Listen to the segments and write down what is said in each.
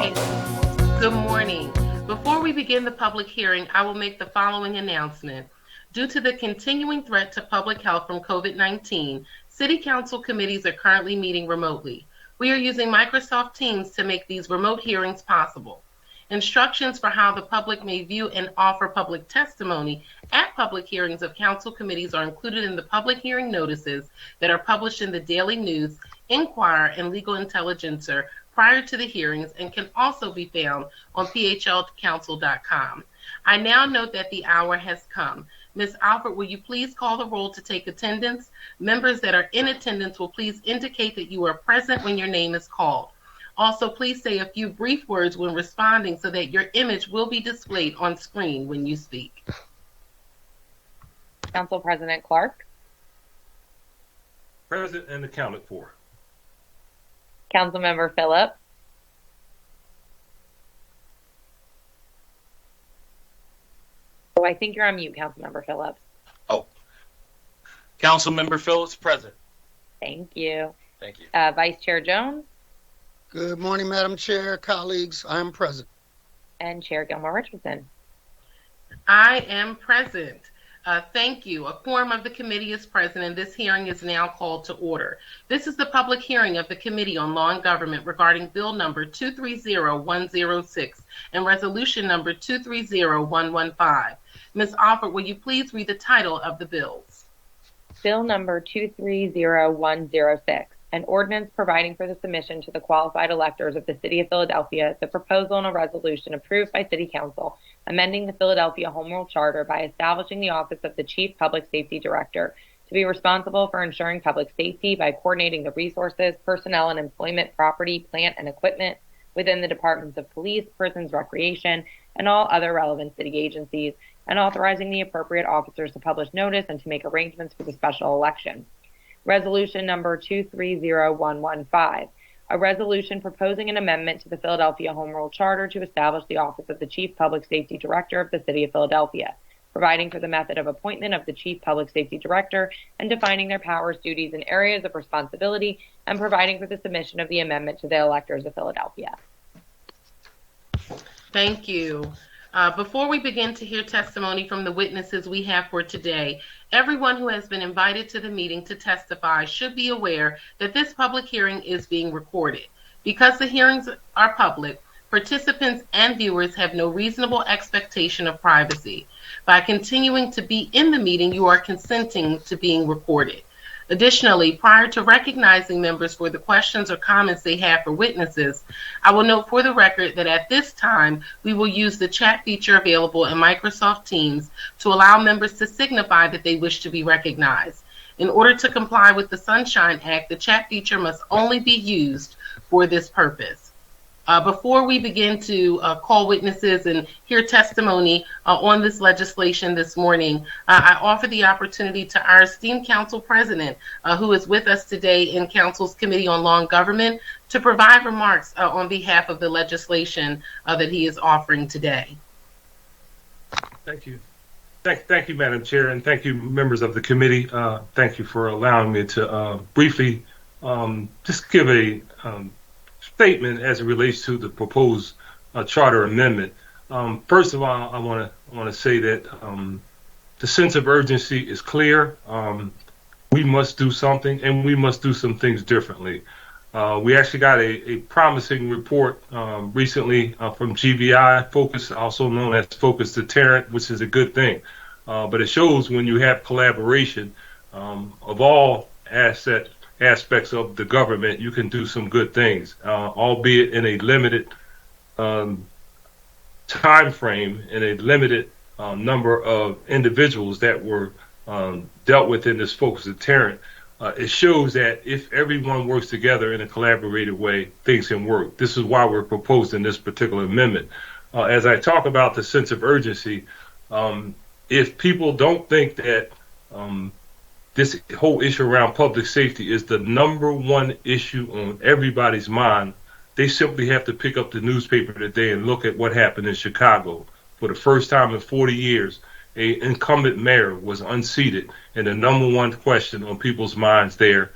Okay, good morning. Before we begin the public hearing, I will make the following announcement. Due to the continuing threat to public health from COVID-19, City Council committees are currently meeting remotely. We are using Microsoft Teams to make these remote hearings possible. Instructions for how the public may view and offer public testimony at public hearings of council committees are included in the public hearing notices that are published in the Daily News, Inquirer, and Legal Intelligencer prior to the hearings and can also be found on phlcouncil.com. I now note that the hour has come. Ms. Alford, will you please call the roll to take attendance? Members that are in attendance will please indicate that you are present when your name is called. Also, please say a few brief words when responding so that your image will be displayed on screen when you speak. Council President Clark. Present and accounted for. Councilmember Phillips. Oh, I think you're on mute, Councilmember Phillips. Oh. Councilmember Phillips, present. Thank you. Thank you. Vice Chair Jones. Good morning, Madam Chair, colleagues. I am present. And Chair Gilmore Richardson. I am present. Thank you. A quorum of the committee is present, and this hearing is now called to order. This is the public hearing of the Committee on Law and Government regarding Bill number 230106 and Resolution number 230115. Ms. Alford, will you please read the title of the bills? Bill number 230106, an ordinance providing for the submission to the qualified electors of the City of Philadelphia the proposal and a resolution approved by City Council amending the Philadelphia Home Rule Charter by establishing the office of the Chief Public Safety Director to be responsible for ensuring public safety by coordinating the resources, personnel, and employment, property, plant, and equipment within the departments of police, prisons, recreation, and all other relevant city agencies, and authorizing the appropriate officers to publish notice and to make arrangements for the special election. Resolution number 230115, a resolution proposing an amendment to the Philadelphia Home Rule Charter to establish the office of the Chief Public Safety Director of the City of Philadelphia, providing for the method of appointment of the Chief Public Safety Director and defining their powers, duties, and areas of responsibility, and providing for the submission of the amendment to the electors of Philadelphia. Thank you. Before we begin to hear testimony from the witnesses we have for today, everyone who has been invited to the meeting to testify should be aware that this public hearing is being recorded. Because the hearings are public, participants and viewers have no reasonable expectation of privacy. By continuing to be in the meeting, you are consenting to being recorded. Additionally, prior to recognizing members for the questions or comments they have for witnesses, I will note for the record that at this time, we will use the chat feature available in Microsoft Teams to allow members to signify that they wish to be recognized. In order to comply with the Sunshine Act, the chat feature must only be used for this purpose. Before we begin to call witnesses and hear testimony on this legislation this morning, I offer the opportunity to our esteemed Council President, who is with us today in Council's Committee on Law and Government, to provide remarks on behalf of the legislation that he is offering today. Thank you. Thank you, Madam Chair, and thank you, members of the committee. Thank you for allowing me to briefly just give a statement as it relates to the proposed charter amendment. First of all, I want to say that the sense of urgency is clear. We must do something, and we must do some things differently. We actually got a promising report recently from GBI, Focus, also known as Focus Deterrent, which is a good thing. But it shows when you have collaboration of all aspects of the government, you can do some good things, albeit in a limited time frame and a limited number of individuals that were dealt with in this Focus Deterrent. It shows that if everyone works together in a collaborative way, things can work. This is why we're proposing this particular amendment. As I talk about the sense of urgency, if people don't think that this whole issue around public safety is the number one issue on everybody's mind, they simply have to pick up the newspaper today and look at what happened in Chicago. For the first time in 40 years, an incumbent mayor was unseated, and the number one question on people's minds there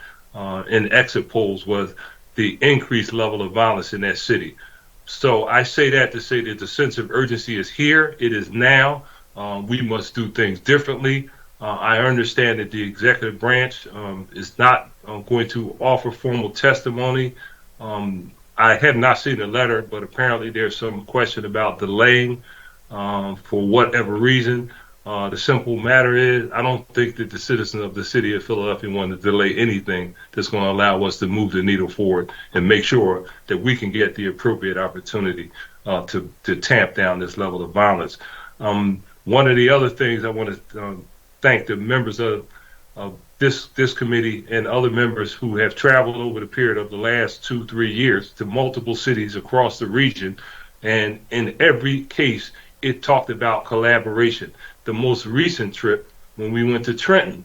in exit polls was the increased level of violence in that city. So I say that to say that the sense of urgency is here. It is now. We must do things differently. I understand that the executive branch is not going to offer formal testimony. I have not seen the letter, but apparently there's some question about delaying for whatever reason. The simple matter is, I don't think that the citizens of the city of Philadelphia want to delay anything that's going to allow us to move the needle forward and make sure that we can get the appropriate opportunity to tamp down this level of violence. One of the other things I want to thank the members of this committee and other members who have traveled over the period of the last 2-3 years to multiple cities across the region, and in every case, it talked about collaboration. The most recent trip, when we went to Trenton,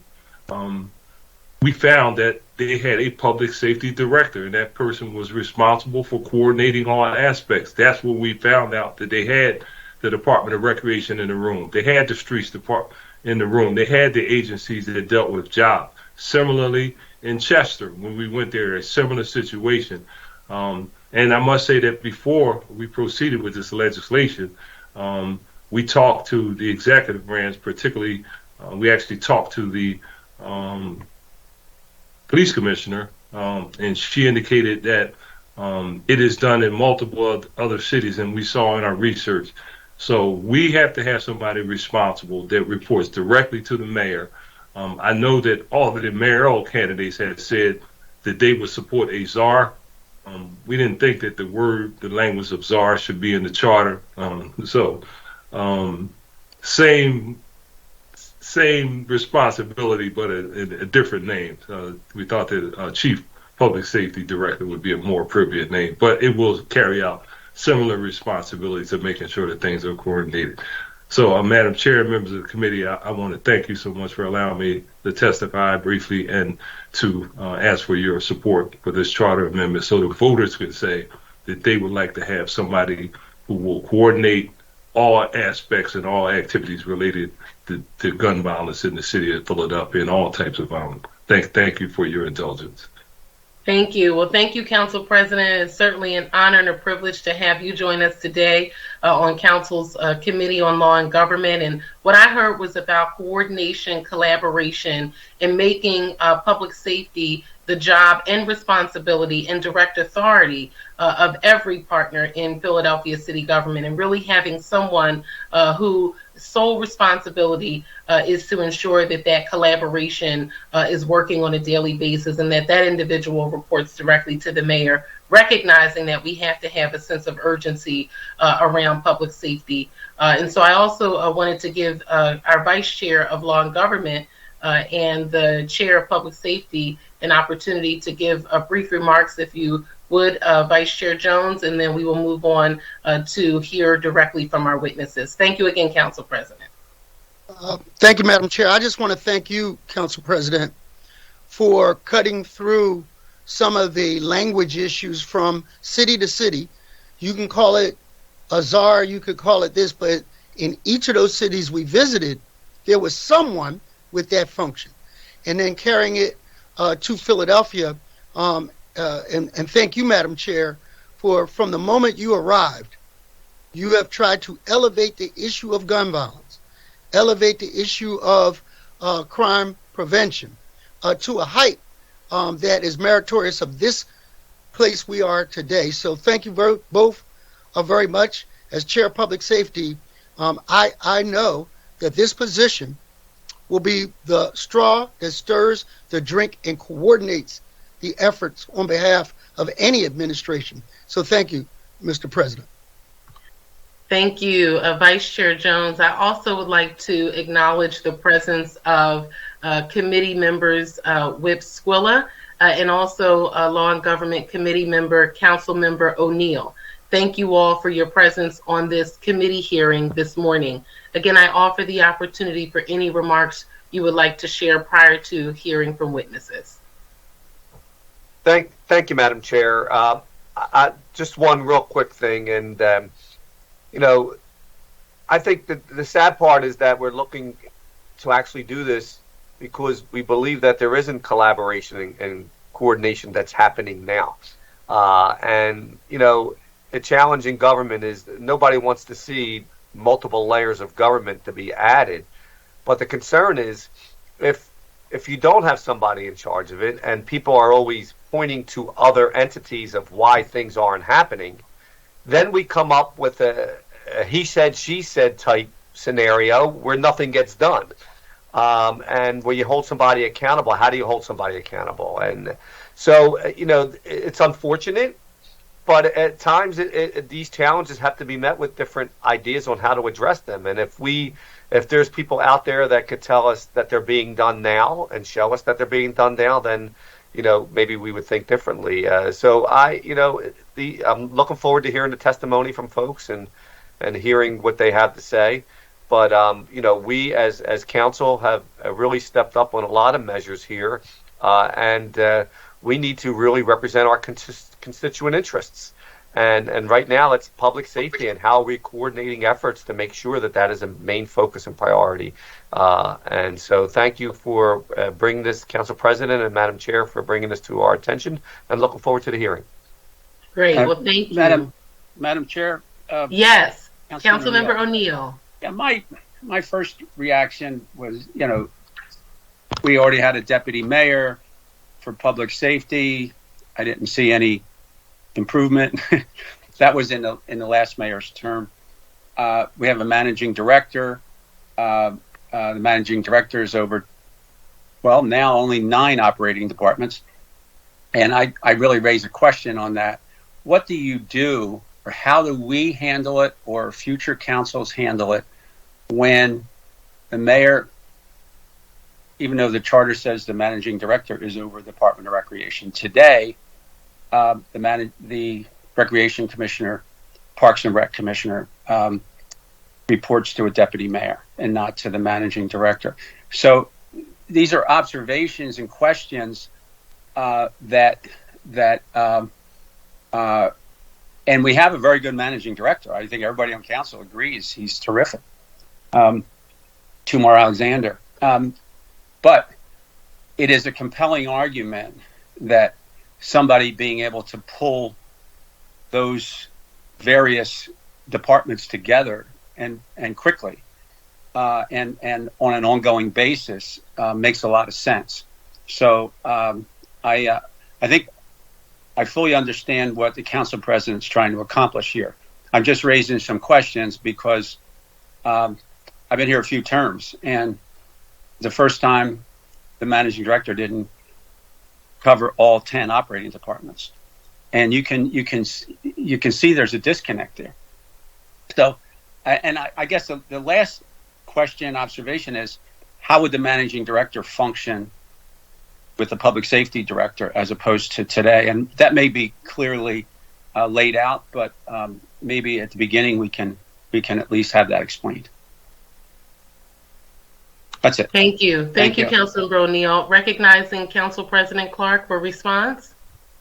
we found that they had a public safety director, and that person was responsible for coordinating all aspects. That's when we found out that they had the Department of Recreation in the room. They had the streets department in the room. They had the agencies that dealt with jobs. Similarly, in Chester, when we went there, a similar situation. And I must say that before we proceeded with this legislation, we talked to the executive branch, particularly, we actually talked to the police commissioner, and she indicated that it is done in multiple other cities, and we saw in our research. So we have to have somebody responsible that reports directly to the mayor. I know that all of the mayoral candidates had said that they would support a czar. We didn't think that the language of czar should be in the charter. Same responsibility, but a different name. We thought that Chief Public Safety Director would be a more appropriate name, but it will carry out similar responsibilities of making sure that things are coordinated. So, Madam Chair, members of the committee, I want to thank you so much for allowing me to testify briefly and to ask for your support for this charter amendment so the voters could say that they would like to have somebody who will coordinate all aspects and all activities related to gun violence in the city of Philadelphia and all types of violence. Thank you for your indulgence. Thank you. Well, thank you, Council President. It's certainly an honor and a privilege to have you join us today on Council's Committee on Law and Government. And what I heard was about coordination, collaboration, and making public safety the job and responsibility and direct authority of every partner in Philadelphia city government, and really having someone who sole responsibility is to ensure that that collaboration is working on a daily basis, and that that individual reports directly to the mayor, recognizing that we have to have a sense of urgency around public safety. And so I also wanted to give our Vice Chair of Law and Government and the Chair of Public Safety an opportunity to give brief remarks, if you would, Vice Chair Jones, and then we will move on to hear directly from our witnesses. Thank you again, Council President. Thank you, Madam Chair. I just want to thank you, Council President, for cutting through some of the language issues from city to city. You can call it a czar, you could call it this, but in each of those cities we visited, there was someone with that function. And then carrying it to Philadelphia, and thank you, Madam Chair, for from the moment you arrived, you have tried to elevate the issue of gun violence, elevate the issue of crime prevention to a height that is meritorious of this place we are today. So thank you both very much. As Chair of Public Safety, I know that this position will be the straw that stirs the drink and coordinates the efforts on behalf of any administration. So thank you, Mr. President. Thank you, Vice Chair Jones. I also would like to acknowledge the presence of committee members Whip Squilla and also Law and Government Committee member, Council Member O'Neill. Thank you all for your presence on this committee hearing this morning. Again, I offer the opportunity for any remarks you would like to share prior to hearing from witnesses. Thank you, Madam Chair. Just one real quick thing, and I think that the sad part is that we're looking to actually do this because we believe that there isn't collaboration and coordination that's happening now. a challenge in government is nobody wants to see multiple layers of government to be added. But the concern is if you don't have somebody in charge of it and people are always pointing to other entities of why things aren't happening, then we come up with a he said, she said type scenario where nothing gets done. And where you hold somebody accountable, how do you hold somebody accountable? And so, it's unfortunate, but at times these challenges have to be met with different ideas on how to address them. And if there's people out there that could tell us that they're being done now and show us that they're being done now, then maybe we would think differently. So I'm looking forward to hearing the testimony from folks and hearing what they have to say. But we as council have really stepped up on a lot of measures here, and we need to really represent our constituent interests. And right now, it's public safety and how we're coordinating efforts to make sure that is a main focus and priority. And so, thank you for bringing this, Council President and Madam Chair, for bringing this to our attention. I'm looking forward to the hearing. Great. Well, thank you. Madam Chair. Yes, Councilmember O'Neill. Yeah, my first reaction was, we already had a deputy mayor for public safety. I didn't see any improvement. That was in the last mayor's term. We have a managing director. The managing director is over, now only 9 operating departments. And I really raise a question on that. What do you do, or how do we handle it, or future councils handle it, when the mayor, even though the charter says the managing director is over the Department of Recreation today, the Recreation Commissioner, Parks and Rec Commissioner, reports to a deputy mayor and not to the managing director. So these are observations and questions and we have a very good managing director. I think everybody on council agrees he's terrific. Tumar Alexander. But it is a compelling argument that somebody being able to pull those various departments together and quickly and on an ongoing basis makes a lot of sense. So I think I fully understand what the council president's trying to accomplish here. I'm just raising some questions because I've been here a few terms, and the first time the managing director didn't cover all 10 operating departments, and you can see there's a disconnect there. So, I guess the last question and observation is, how would the managing director function with the public safety director as opposed to today? And that may be clearly laid out, but maybe at the beginning we can at least have that explained. That's it. Thank you. Thank you, Councilmember O'Neill. Recognizing Council President Clark for response.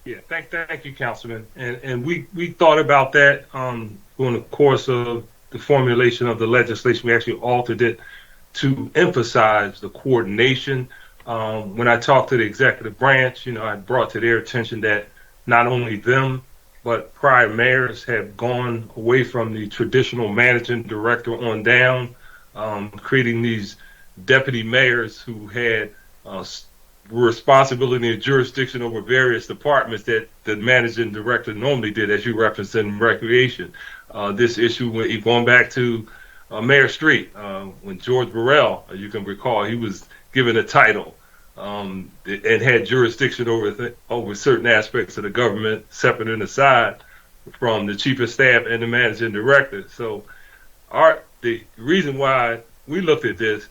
Yeah, thank you, Councilman. And we thought about that during the course of the formulation of the legislation. We actually altered it to emphasize the coordination. When I talked to the executive branch, I brought to their attention that not only them, but prior mayors have gone away from the traditional managing director on down, creating these deputy mayors who had responsibility and jurisdiction over various departments that the managing director normally did, as you referenced in recreation. This issue, going back to Mayor Street, when George Burrell, you can recall, he was given a title and had jurisdiction over certain aspects of the government, separate and aside from the chief of staff and the managing director. So the reason why we looked at this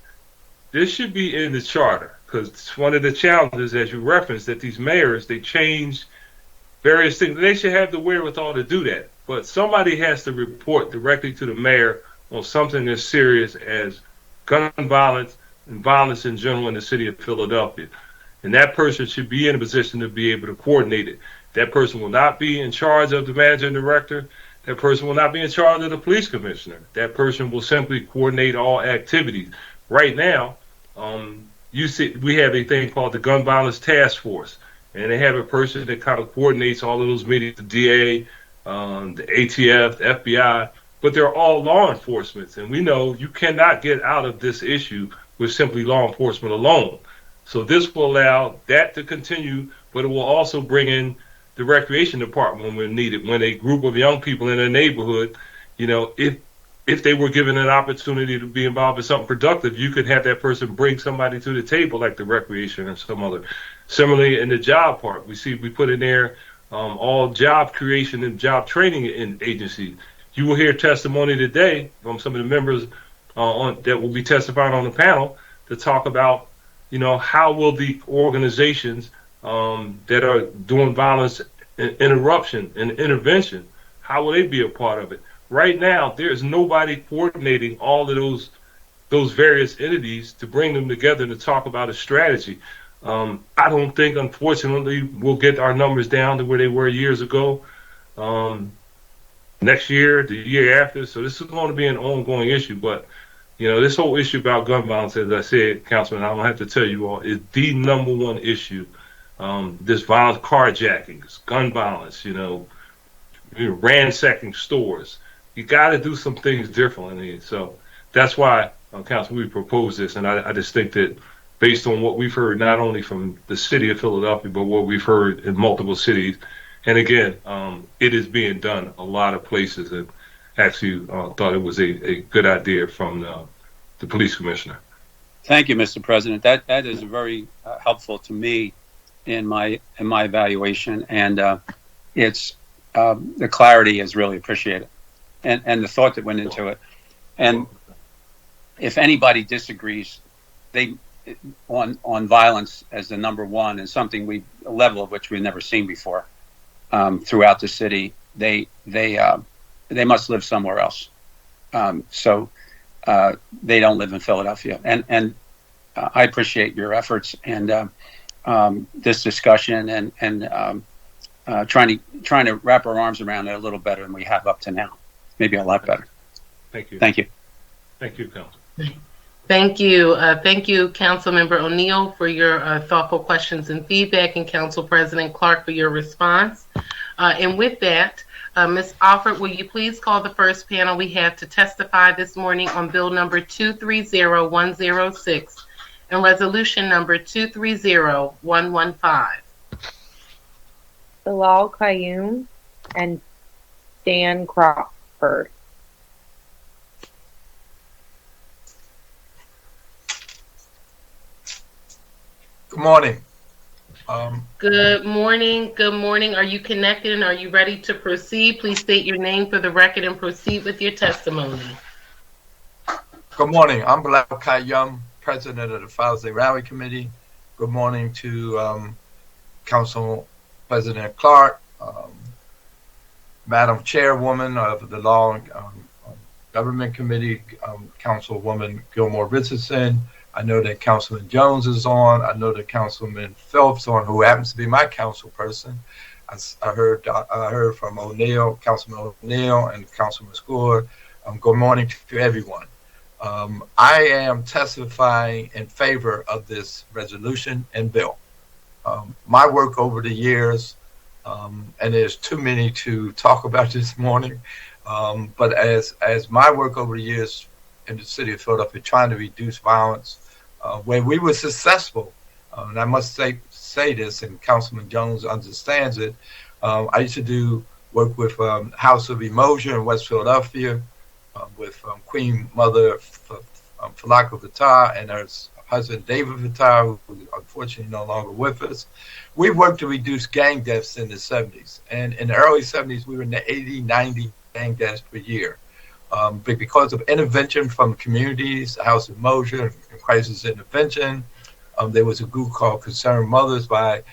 should be in the charter, because one of the challenges, as you referenced, that these mayors, they change various things. They should have the wherewithal to do that. But somebody has to report directly to the mayor on something as serious as gun violence and violence in general in the city of Philadelphia. And that person should be in a position to be able to coordinate it. That person will not be in charge of the managing director. That person will not be in charge of the police commissioner. That person will simply coordinate all activities. Right now, you see, we have a thing called the Gun Violence Task Force, and they have a person that kind of coordinates all of those meetings, the DA, the ATF, the FBI, but they're all law enforcement. And we know you cannot get out of this issue with simply law enforcement alone. So this will allow that to continue, but it will also bring in the recreation department when needed. When a group of young people in a neighborhood, if they were given an opportunity to be involved in something productive, you could have that person bring somebody to the table, like the recreation or some other. Similarly, in the job part, we put in there all job creation and job training in agencies. You will hear testimony today from some of the members that will be testifying on the panel to talk about, how will the organizations that are doing violence interruption and intervention, how will they be a part of it? Right now, there's nobody coordinating all of those various entities to bring them together to talk about a strategy. I don't think, unfortunately, we'll get our numbers down to where they were years ago. Next year, the year after. So this is going to be an ongoing issue. But, this whole issue about gun violence, as I said, Councilman, I don't have to tell you all, is the number one issue. This violence, carjackings, gun violence, ransacking stores. You got to do some things differently. So that's why, Council, we propose this. And I just think that based on what we've heard, not only from the city of Philadelphia, but what we've heard in multiple cities, and again, it is being done a lot of places, and actually thought it was a good idea from the police commissioner. Thank you, Mr. President. That is very helpful to me in my evaluation, and it's the clarity is really appreciated, and the thought that went into it. And if anybody disagrees, they on violence as the number one and something a level of which we've never seen before throughout the city, they must live somewhere else. So they don't live in Philadelphia, and I appreciate your efforts and this discussion and trying to wrap our arms around it a little better than we have up to now. Maybe a lot better. Thank you. Thank you. Thank you, Council. Thank you. Thank you, Councilmember O'Neill, for your thoughtful questions and feedback, and Council President Clark for your response. And with that, Ms. Alford, will you please call the first panel we have to testify this morning on Bill number 230106 and Resolution number 230115. Bilal Qayyum and Dan Crawford. Good morning. Good morning. Good morning. Are you connected and are you ready to proceed? Please state your name for the record and proceed with your testimony. Good morning. I'm Bilal Qayyum, President of the Father's Day Rally Committee. Good morning to Council President Clark, Madam Chairwoman of the Law and Government Committee, Councilwoman Gilmore Richardson. I know that Councilman Jones is on. I know that Councilman Phelps on, who happens to be my council person. I heard from O'Neill, Councilman O'Neill, and Councilman Score. Good morning to everyone. I am testifying in favor of this resolution and bill. My work over the years, and there's too many to talk about this morning, but as my work over the years in the city of Philadelphia trying to reduce violence, where we were successful, and I must say this, and Councilman Jones understands it. I used to do work with House of Emotion in West Philadelphia, with Queen Mother Falaka Fatah and her husband David Fatah, who is unfortunately no longer with us. We worked to reduce gang deaths in the 70s, and in the early 70s we were in the 80, 90 gang deaths per year. But because of intervention from communities, House of Motion, and Crisis Intervention, there was a group called Concerned Mothers by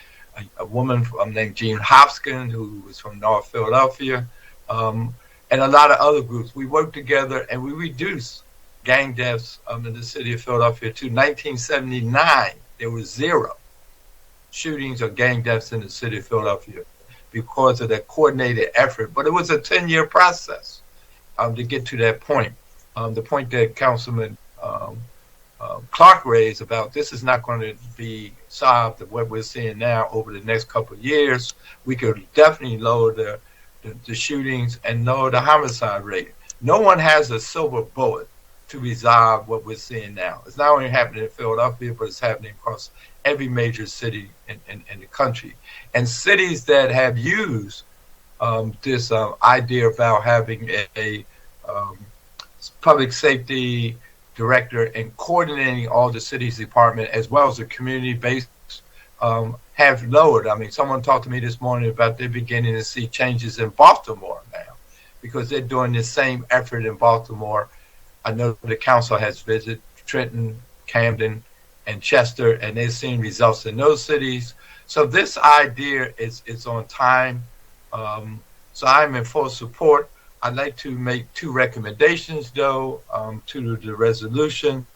a woman named Jean Hopkins, who was from North Philadelphia, and a lot of other groups. We worked together and we reduced gang deaths in the city of Philadelphia to 1979. There was 0 shootings or gang deaths in the city of Philadelphia because of that coordinated effort. But it was a 10-year process to get to that point. The point that Councilman Clark raised about this is not going to be solved of what we're seeing now over the next couple of years. We could definitely lower the the shootings and lower the homicide rate. No one has a silver bullet to resolve what we're seeing now. It's not only happening in Philadelphia, but it's happening across every major city in the country. And cities that have used this idea about having a public safety director and coordinating all the city's department as well as the community-based have lowered. I mean, someone talked to me this morning about they're beginning to see changes in Baltimore now because they're doing the same effort in Baltimore. I know the council has visited Trenton, Camden, and Chester, and they're seeing results in those cities. So this idea is on time. So I'm in full support. I'd like to make two recommendations, though, to the resolution.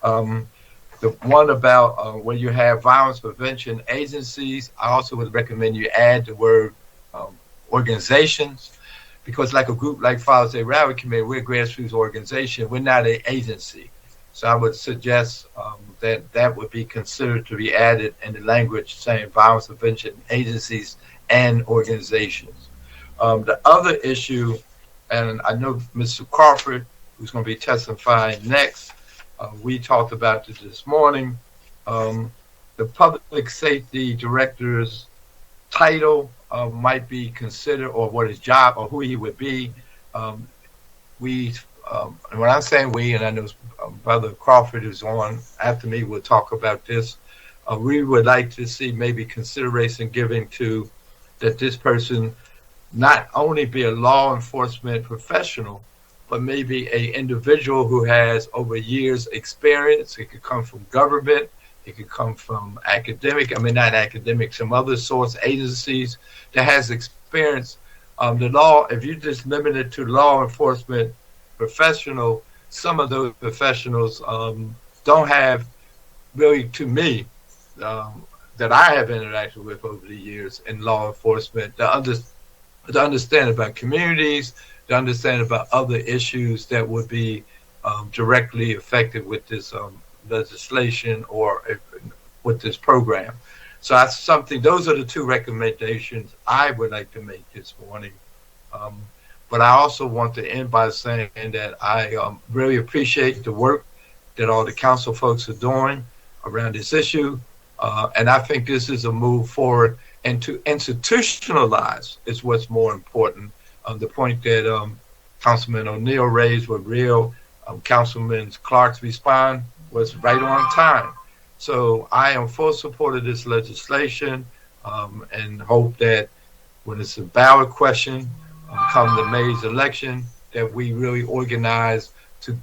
The one about when you have violence prevention agencies, I also would recommend you add the word organizations, because like a group like Father's Day Rally Committee, we're a grassroots organization. We're not an agency. So I would suggest that would be considered to be added in the language saying violence prevention agencies and organizations. The other issue, and I know Mr. Crawford, who's going to be testifying next, we talked about this morning. The public safety director's title might be considered, or what his job, or who he would be. And when I'm saying we, and I know Brother Crawford who's on after me will talk about this, we would like to see maybe consideration given to that this person not only be a law enforcement professional, but maybe a individual who has over years experience. It could come from government. It could come from academic. I mean, not academic, some other source agencies that has experience. The law, if you just limit it to law enforcement professional, some of those professionals don't have really, to me, that I have interacted with over the years in law enforcement, to understand about communities, to understand about other issues that would be directly affected with this legislation or with this program. So that's something, those are the two recommendations I would like to make this morning. But I also want to end by saying that I really appreciate the work that all the council folks are doing around this issue. And I think this is a move forward, and to institutionalize is what's more important. The point that Councilman O'Neill raised was real. Councilman Clark's response was right on time. So I am full support of this legislation and hope that when it's a ballot question come the May's election, that we really organize to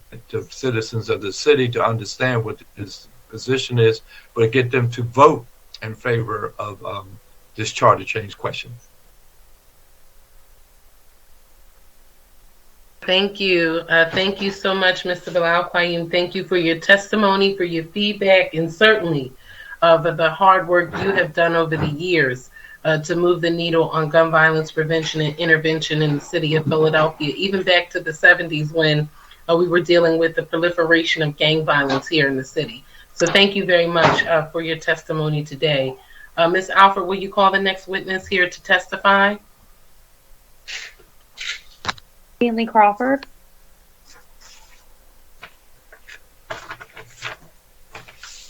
citizens of the city to understand what this position is, but get them to vote in favor of this charter change question. Thank you. Thank you so much, Mr. Bilal Qayyum. Thank you for your testimony, for your feedback, and certainly for the hard work you have done over the years to move the needle on gun violence prevention and intervention in the city of Philadelphia, even back to the 70s when we were dealing with the proliferation of gang violence here in the city. So thank you very much for your testimony today. Ms. Alford, will you call the next witness here to testify? Stanley Crawford.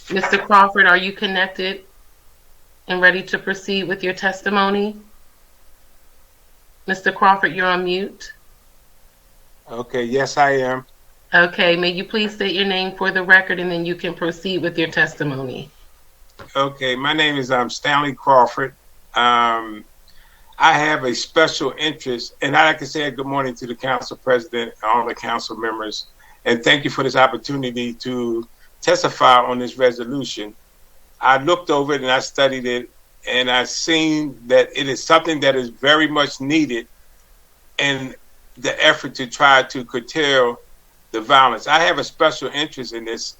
Mr. Crawford, are you connected and ready to proceed with your testimony? Mr. Crawford, you're on mute. Okay, yes, I am. Okay, may you please state your name for the record, and then you can proceed with your testimony. Okay, my name is Stanley Crawford. I have a special interest, and I'd like to say good morning to the council president and all the council members, and thank you for this opportunity to testify on this resolution. I looked over it and I studied it, and I've seen that it is something that is very much needed in the effort to try to curtail the violence. I have a special interest in this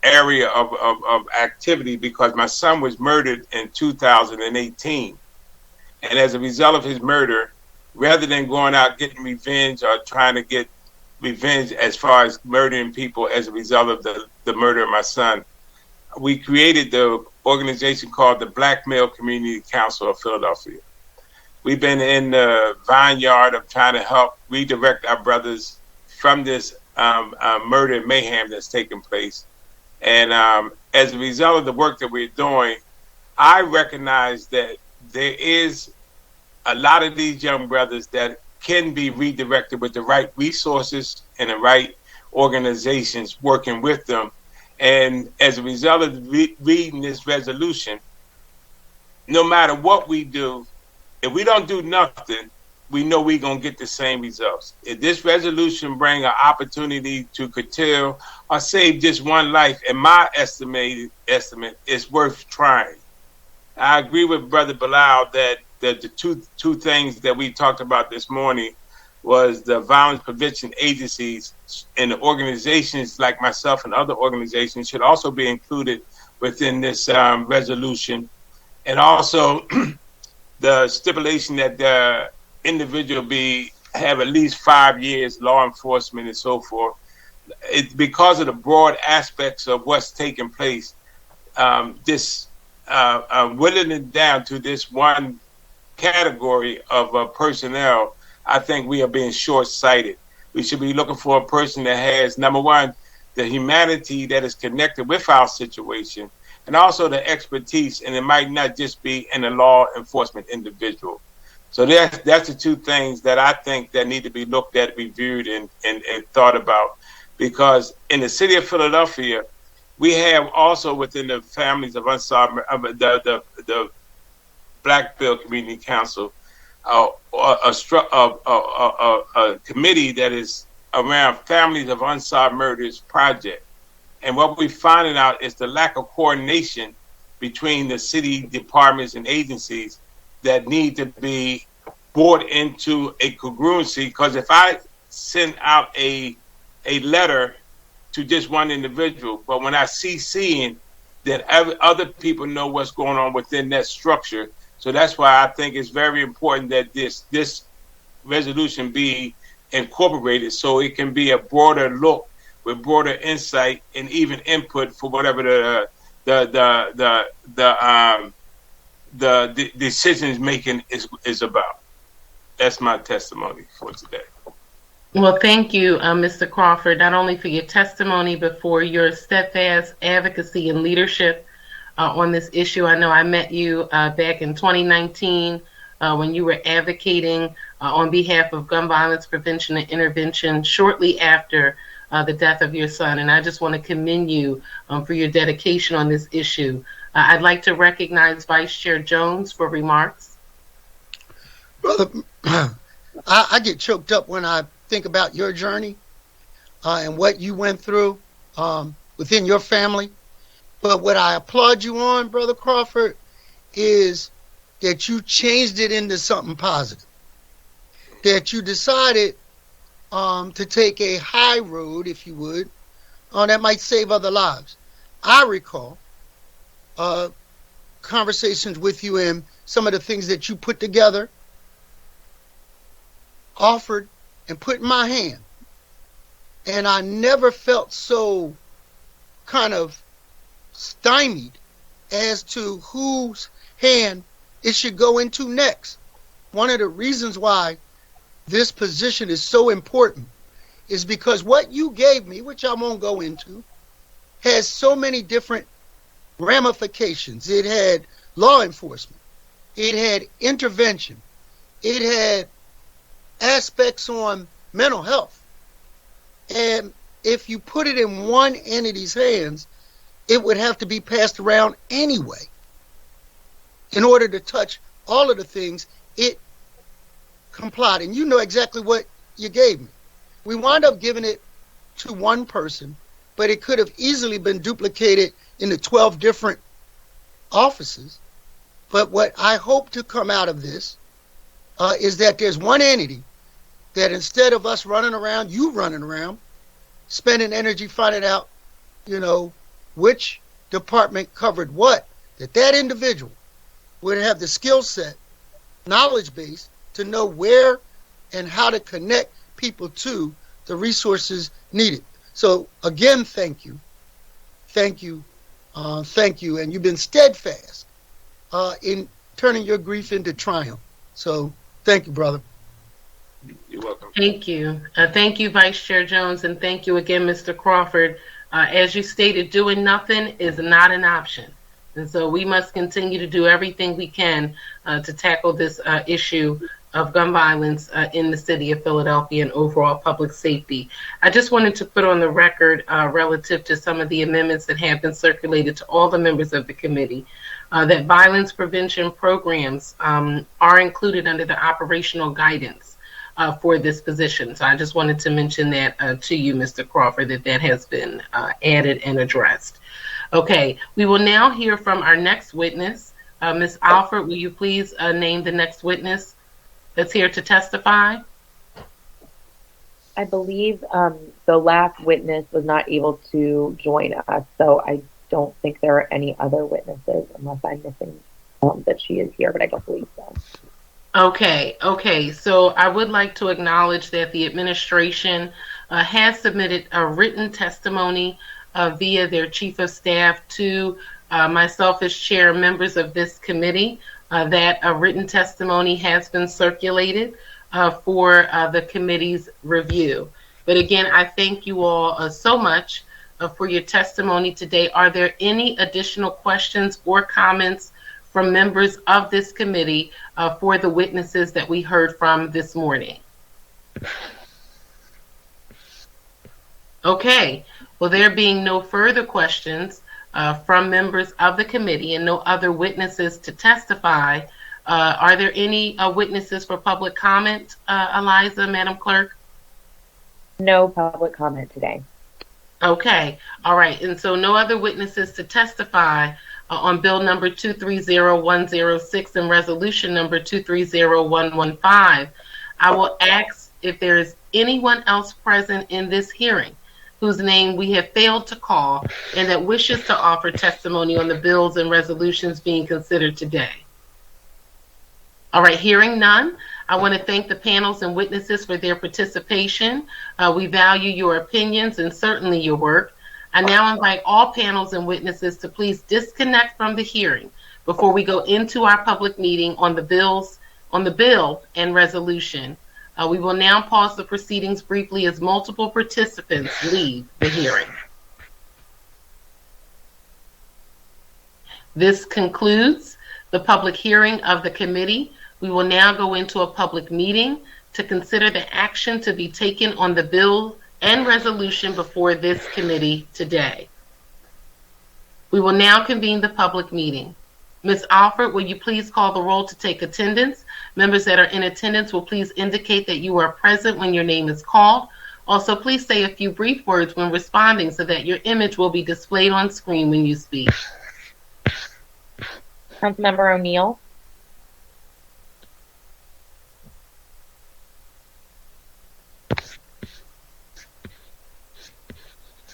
area of activity because my son was murdered in 2018. And as a result of his murder, rather than going out getting revenge or trying to get revenge as far as murdering people as a result of the murder of my son, we created the organization called the Black Male Community Council of Philadelphia. We've been in the vineyard of trying to help redirect our brothers from this murder and mayhem that's taking place. And as a result of the work that we're doing, I recognize that there is a lot of these young brothers that can be redirected with the right resources and the right organizations working with them. And as a result of reading this resolution, no matter what we do, if we don't do nothing, we know we're going to get the same results. If this resolution bring an opportunity to curtail or save just one life, in my estimate, it's worth trying. I agree with Brother Bilal that the two things that we talked about this morning was the violence prevention agencies and the organizations like myself and other organizations should also be included within this resolution. And also the stipulation that the individual have at least 5 years law enforcement and so forth. It's because of the broad aspects of what's taking place. This whittling it down to this one category of personnel, I think we are being short-sighted. We should be looking for a person that has, number one, the humanity that is connected with our situation, and also the expertise, and it might not just be in a law enforcement individual. So that's the two things that I think that need to be looked at, reviewed, and thought about. Because in the city of Philadelphia, we have also within the families of unsolved, the Black-Bill Community Council, a committee that is around Families of Unsolved Murders project. And what we're finding out is the lack of coordination between the city departments and agencies that need to be brought into a congruency. Because if I send out a letter to just one individual, but when I CCing, that other people know what's going on within that structure. So that's why I think it's very important that this resolution be incorporated so it can be a broader look with broader insight and even input for whatever the decisions making is about. That's my testimony for today. Well, thank you, Mr. Crawford, not only for your testimony, but for your steadfast advocacy and leadership on this issue. I know I met you back in 2019 when you were advocating on behalf of gun violence prevention and intervention shortly after the death of your son. And I just want to commend you for your dedication on this issue. I'd like to recognize Vice Chair Jones for remarks. Brother, I get choked up when I think about your journey and what you went through within your family. But what I applaud you on, Brother Crawford, is that you changed it into something positive. That you decided to take a high road, if you would, that might save other lives. I recall conversations with you and some of the things that you put together, offered, and put in my hand. And I never felt so kind of stymied as to whose hand it should go into next. One of the reasons why this position is so important is because what you gave me, which I won't go into, has so many different ramifications. It had law enforcement. It had intervention. It had aspects on mental health. And if you put it in one entity's hands, it would have to be passed around anyway in order to touch all of the things it complied. And you know exactly what you gave me. We wound up giving it to one person, but it could have easily been duplicated into 12 different offices. But what I hope to come out of this is that there's one entity that instead of us running around, you running around, spending energy finding out, which department covered what, that individual would have the skill set, knowledge base to know where and how to connect people to the resources needed. So again, thank you. Thank you. Thank you. And you've been steadfast in turning your grief into triumph. So thank you, brother. You're welcome. Thank you. Thank you, Vice Chair Jones, and thank you again, Mr. Crawford. As you stated, doing nothing is not an option. And so we must continue to do everything we can to tackle this issue of gun violence in the city of Philadelphia and overall public safety. I just wanted to put on the record relative to some of the amendments that have been circulated to all the members of the committee that violence prevention programs are included under the operational guidance for this position. So I just wanted to mention that to you, Mr. Crawford, that has been added and addressed. Okay, we will now hear from our next witness. Ms. Alford, will you please name the next witness that's here to testify? I believe the last witness was not able to join us, so I don't think there are any other witnesses unless I'm missing that she is here, but I don't believe so. Okay. So I would like to acknowledge that the administration has submitted a written testimony via their chief of staff to myself as chair, members of this committee. That a written testimony has been circulated for the committee's review. But again, I thank you all so much for your testimony today. Are there any additional questions or comments from members of this committee for the witnesses that we heard from this morning? Okay, well, there being no further questions from members of the committee and no other witnesses to testify, are there any witnesses for public comment, Eliza, Madam Clerk? No public comment today. Okay, all right, and so no other witnesses to testify on bill number 230106 and resolution number 230115. I will ask if there is anyone else present in this hearing whose name we have failed to call and that wishes to offer testimony on the bills and resolutions being considered today. All right, hearing none, I want to thank the panels and witnesses for their participation. We value your opinions and certainly your work. I now invite all panels and witnesses to please disconnect from the hearing before we go into our public meeting on the bill and resolution. We will now pause the proceedings briefly as multiple participants leave the hearing. This concludes the public hearing of the committee. We will now go into a public meeting to consider the action to be taken on the bill and resolution before this committee today. We will now convene the public meeting. Ms. Alford, will you please call the roll to take attendance? Members that are in attendance will please indicate that you are present when your name is called. Also, please say a few brief words when responding so that your image will be displayed on screen when you speak. Councilmember O'Neill.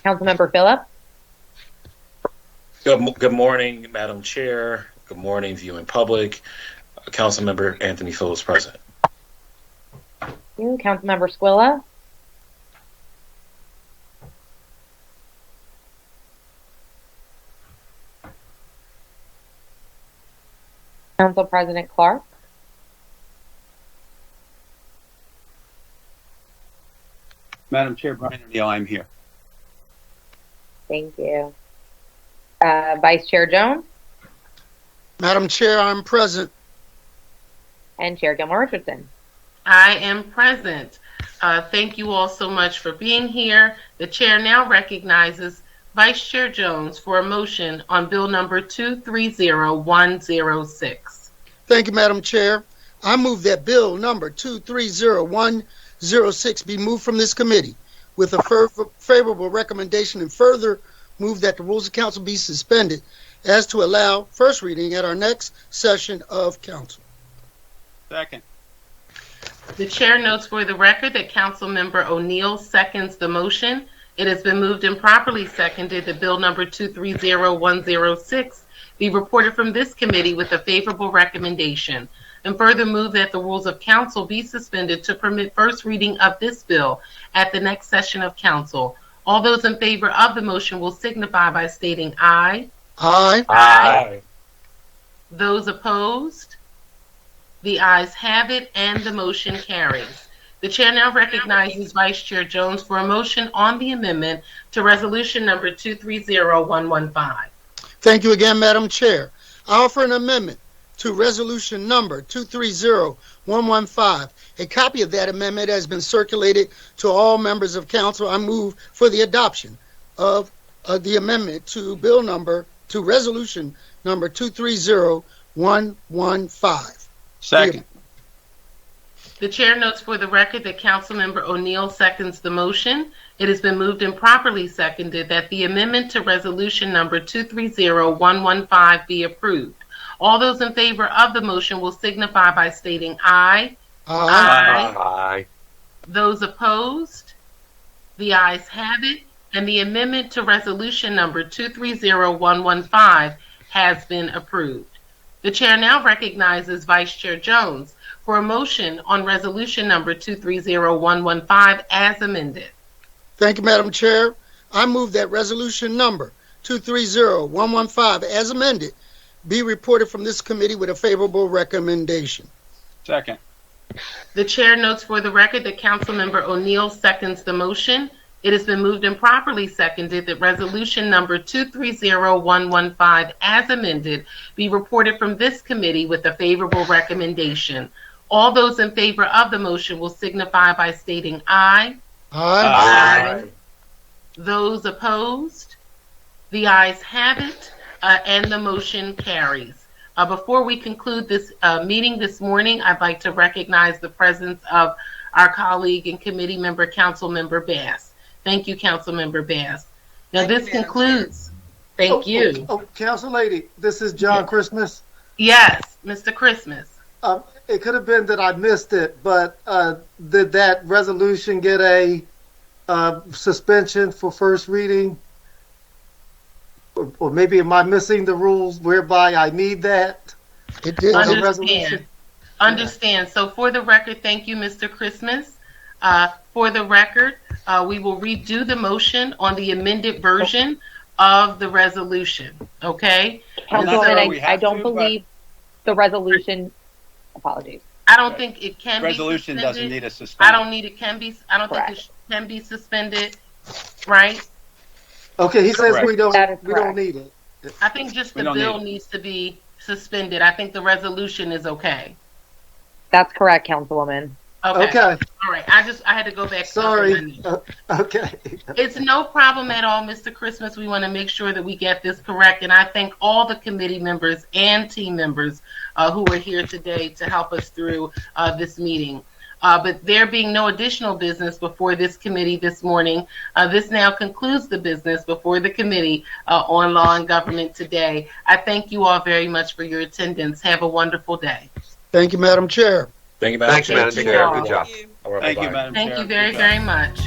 Councilmember Phillips. Good morning, Madam Chair. Good morning, viewing public. Councilmember Anthony Phillips present. Thank you. Councilmember Squilla. Council President Clark. Madam Chair, Brian O'Neill, I'm here. Thank you. Vice Chair Jones. Madam Chair, I'm present. And Chair Gilmore Richardson. I am present. Thank you all so much for being here. The chair now recognizes Vice Chair Jones for a motion on bill number 230106. Thank you, Madam Chair. I move that bill number 230106 be moved from this committee with a favorable recommendation, and further move that the rules of council be suspended as to allow first reading at our next session of council. Second. The chair notes for the record that Councilmember O'Neill seconds the motion. It has been moved and properly seconded that bill number 230106 be reported from this committee with a favorable recommendation, and further move that the rules of council be suspended to permit first reading of this bill at the next session of council. All those in favor of the motion will signify by stating aye. Aye. Aye. Those opposed? The ayes have it, and the motion carries. The chair now recognizes Vice Chair Jones for a motion on the amendment to resolution number 230115. Thank you again, Madam Chair. I offer an amendment to resolution number 230115. A copy of that amendment has been circulated to all members of council. I move for the adoption of the amendment to resolution number 230115. Second. The chair notes for the record that Councilmember O'Neill seconds the motion. It has been moved and properly seconded that the amendment to resolution number 230115 be approved. All those in favor of the motion will signify by stating aye. Aye. Aye. Those opposed? The ayes have it, and the amendment to resolution number 230115 has been approved. The chair now recognizes Vice Chair Jones for a motion on resolution number 230115 as amended. Thank you, Madam Chair. I move that resolution number 230115 as amended be reported from this committee with a favorable recommendation. Second. The chair notes for the record that Councilmember O'Neill seconds the motion. It has been moved and properly seconded that resolution number 230115 as amended be reported from this committee with a favorable recommendation. All those in favor of the motion will signify by stating aye. Aye. Aye. Those opposed? The ayes have it, and the motion carries. Before we conclude this meeting this morning, I'd like to recognize the presence of our colleague and committee member, Councilmember Bass. Thank you, Councilmember Bass. Now, this concludes. Thank you. Council Lady, this is John Christmas. Yes, Mr. Christmas. It could have been that I missed it, but did that resolution get a suspension for first reading? Or maybe am I missing the rules whereby I need that? It did. Understand. So for the record, thank you, Mr. Christmas. For the record, we will redo the motion on the amended version of the resolution. Okay? Councilwoman, I don't believe the resolution. Apologies. I don't think it can be Resolution suspended. doesn't need a suspension. I don't think it can be suspended, right? Okay, he says Correct. we don't need it. I think just the bill needs to be suspended. I think the resolution is okay. That's correct, Councilwoman. Okay. All right. I had to go back. Sorry. Okay. It's no problem at all, Mr. Christmas. We want to make sure that we get this correct. And I thank all the committee members and team members who are here today to help us through this meeting. But there being no additional business before this committee this morning, this now concludes the business before the Committee on Law and Government today. I thank you all very much for your attendance. Have a wonderful day. Thank you, Madam Chair. Thank you, Madam Chair. Thank you, Madam Chair. Good job. All right, Thank you, bye-bye. Madam Thank Chair. you very, very much.